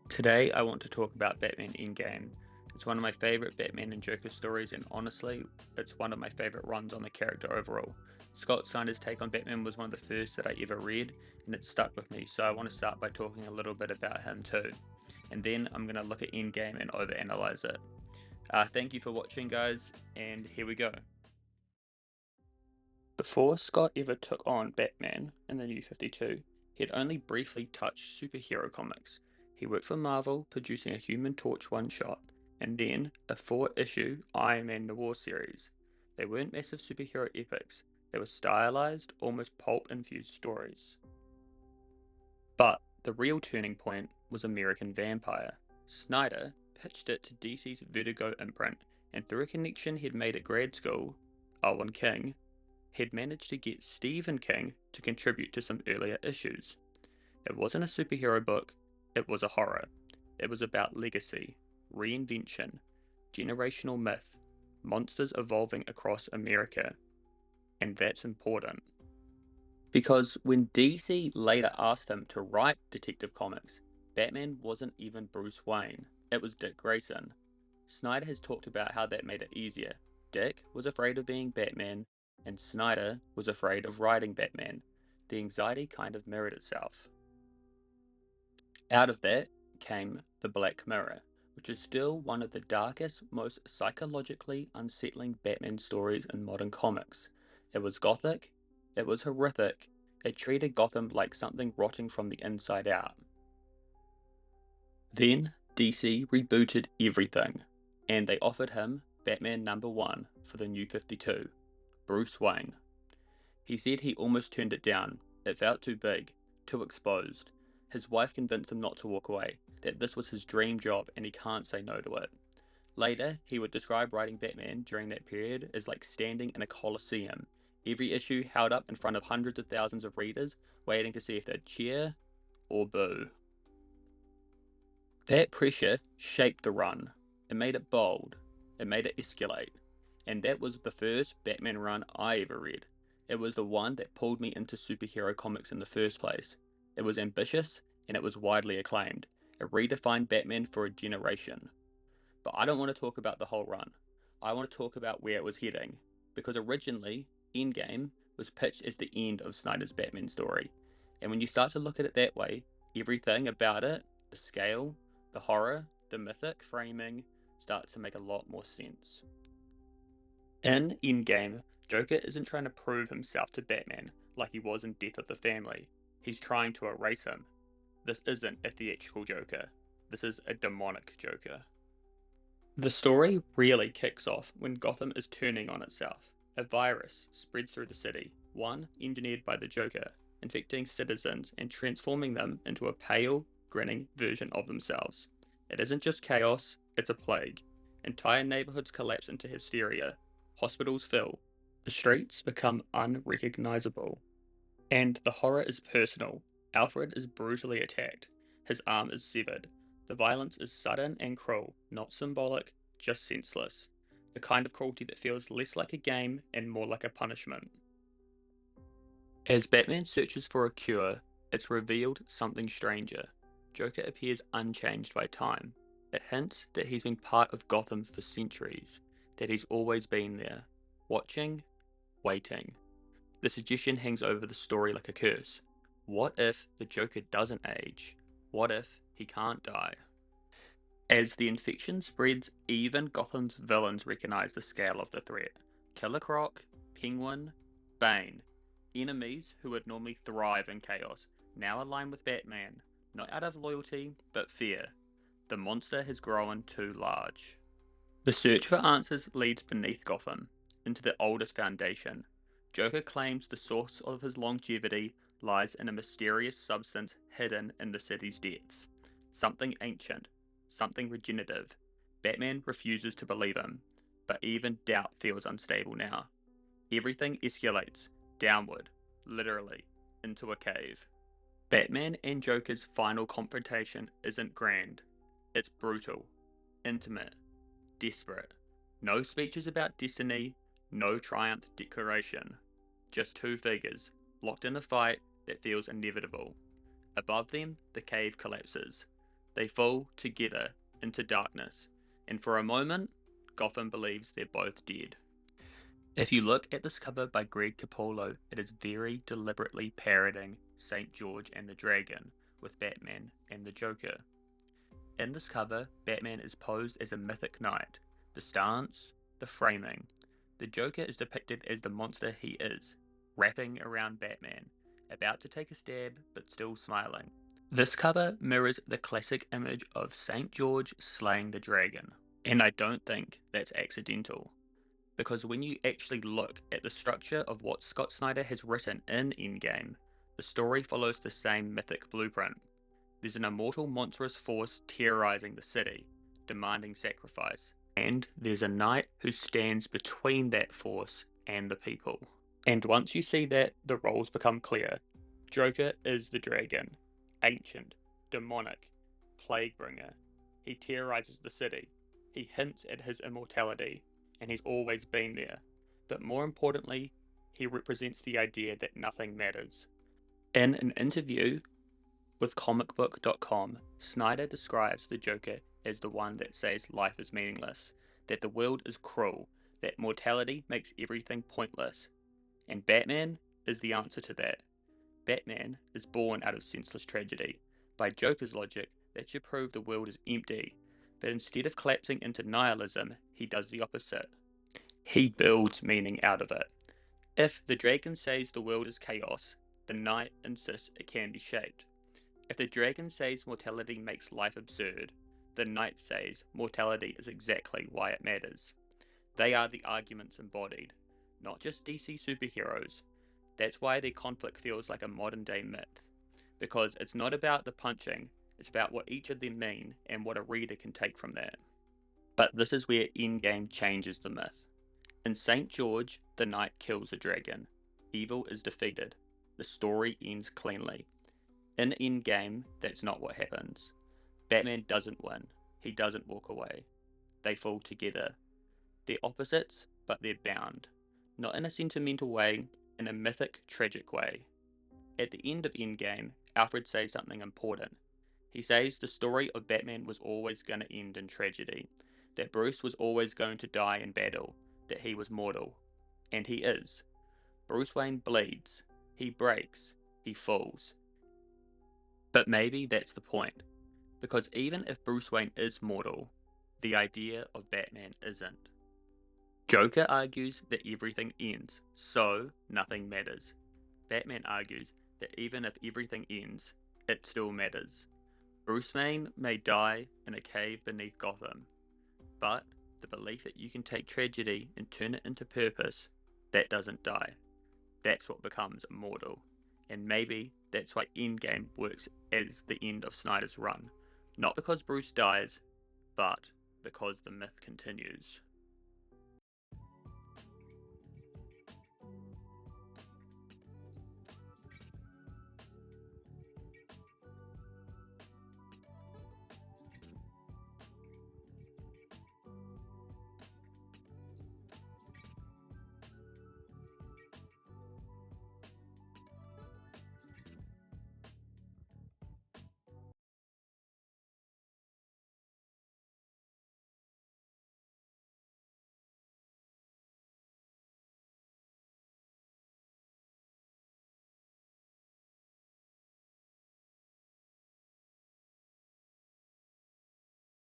Today, I want to talk about Batman Endgame. It's one of my favorite Batman and Joker stories, and honestly, it's one of my favorite runs on the character overall. Scott Snyder's take on Batman was one of the first that I ever read, and it stuck with me, so I want to start by talking a little bit about him too. And then I'm going to look at Endgame and overanalyze it. Thank you for watching, guys, and here we go. Before Scott ever took on Batman in the New 52, he had only briefly touched superhero comics. He worked for Marvel, producing a Human Torch one-shot, and then a four-issue Iron Man Noir series. They weren't massive superhero epics, they were stylized, almost pulp-infused stories. But the real turning point was American Vampire. Snyder pitched it to DC's Vertigo imprint, and through a connection he'd made at grad school, Owen King, he'd managed to get Stephen King to contribute to some earlier issues. It wasn't a superhero book, it was a horror. It was about legacy, reinvention, generational myth, monsters evolving across America, and that's important. Because when DC later asked him to write Detective Comics, Batman wasn't even Bruce Wayne, it was Dick Grayson. Snyder has talked about how that made it easier. Dick was afraid of being Batman, and Snyder was afraid of writing Batman. The anxiety kind of mirrored itself. Out of that came The Black Mirror, which is still one of the darkest, most psychologically unsettling Batman stories in modern comics. It was gothic, it was horrific, it treated Gotham like something rotting from the inside out. Then DC rebooted everything, and they offered him Batman #1 for the New 52, Bruce Wayne. He said he almost turned it down. It felt too big, too exposed. His wife convinced him not to walk away, that this was his dream job and he can't say no to it. Later, he would describe writing Batman during that period as like standing in a coliseum, every issue held up in front of hundreds of thousands of readers, waiting to see if they'd cheer or boo. That pressure shaped the run. It made it bold. It made it escalate. And that was the first Batman run I ever read. It was the one that pulled me into superhero comics in the first place. It was ambitious and it was widely acclaimed. It redefined Batman for a generation. But I don't want to talk about the whole run. I want to talk about where it was heading. Because originally, Endgame was pitched as the end of Snyder's Batman story. And when you start to look at it that way, everything about it, the scale, the horror, the mythic framing, starts to make a lot more sense. In Endgame, Joker isn't trying to prove himself to Batman like he was in Death of the Family. He's trying to erase him. This isn't a theatrical Joker. This is a demonic Joker. The story really kicks off when Gotham is turning on itself. A virus spreads through the city, one engineered by the Joker, infecting citizens and transforming them into a pale, grinning version of themselves. It isn't just chaos, it's a plague. Entire neighborhoods collapse into hysteria. Hospitals fill. The streets become unrecognizable. And the horror is personal. Alfred is brutally attacked. His arm is severed. The violence is sudden and cruel, not symbolic, just senseless. The kind of cruelty that feels less like a game and more like a punishment. As Batman searches for a cure, it's revealed something stranger. Joker appears unchanged by time. It hints that he's been part of Gotham for centuries, that he's always been there, watching, waiting. The suggestion hangs over the story like a curse. What if the Joker doesn't age? What if he can't die? As the infection spreads, even Gotham's villains recognize the scale of the threat. Killer Croc, Penguin, Bane, enemies who would normally thrive in chaos, now align with Batman, not out of loyalty, but fear. The monster has grown too large. The search for answers leads beneath Gotham, into the oldest foundation. Joker claims the source of his longevity lies in a mysterious substance hidden in the city's depths. Something ancient, something regenerative. Batman refuses to believe him, but even doubt feels unstable now. Everything escalates, downward, literally, into a cave. Batman and Joker's final confrontation isn't grand. It's brutal, intimate, desperate. No speeches about destiny, no triumph declaration. Just two figures, locked in a fight that feels inevitable. Above them, the cave collapses. They fall together into darkness, and for a moment, Gotham believes they're both dead. If you look at this cover by Greg Capullo, it is very deliberately parodying St. George and the Dragon with Batman and the Joker. In this cover, Batman is posed as a mythic knight. The stance, the framing. The Joker is depicted as the monster he is, wrapping around Batman, about to take a stab but still smiling. This cover mirrors the classic image of St. George slaying the dragon, and I don't think that's accidental. Because when you actually look at the structure of what Scott Snyder has written in Endgame, the story follows the same mythic blueprint. There's an immortal monstrous force terrorizing the city, demanding sacrifice, and there's a knight who stands between that force and the people. And once you see that, the roles become clear. Joker is the dragon, ancient, demonic, plague bringer. He terrorizes the city. He hints at his immortality, and he's always been there. But more importantly, he represents the idea that nothing matters. In an interview with comicbook.com, Snyder describes the Joker as the one that says life is meaningless, that the world is cruel, that mortality makes everything pointless. And Batman is the answer to that. Batman is born out of senseless tragedy. By Joker's logic, that should prove the world is empty, but instead of collapsing into nihilism, he does the opposite. He builds meaning out of it. If the dragon says the world is chaos, the knight insists it can be shaped. If the dragon says mortality makes life absurd, the knight says mortality is exactly why it matters. They are the arguments embodied, not just DC superheroes. That's why their conflict feels like a modern day myth, because it's not about the punching, it's about what each of them mean and what a reader can take from that. But this is where Endgame changes the myth. In St. George, the knight kills the dragon. Evil is defeated. The story ends cleanly. In Endgame, that's not what happens. Batman doesn't win. He doesn't walk away. They fall together. They're opposites, but they're bound. Not in a sentimental way, in a mythic, tragic way. At the end of Endgame, Alfred says something important. He says the story of Batman was always going to end in tragedy, that Bruce was always going to die in battle, that he was mortal. And he is. Bruce Wayne bleeds. He breaks. He falls. But maybe that's the point. Because even if Bruce Wayne is mortal, the idea of Batman isn't. Joker argues that everything ends, so nothing matters. Batman argues that even if everything ends, it still matters. Bruce Wayne may die in a cave beneath Gotham, but the belief that you can take tragedy and turn it into purpose, that doesn't die. That's what becomes immortal. And maybe that's why Endgame works as the end of Snyder's run. Not because Bruce dies, but because the myth continues.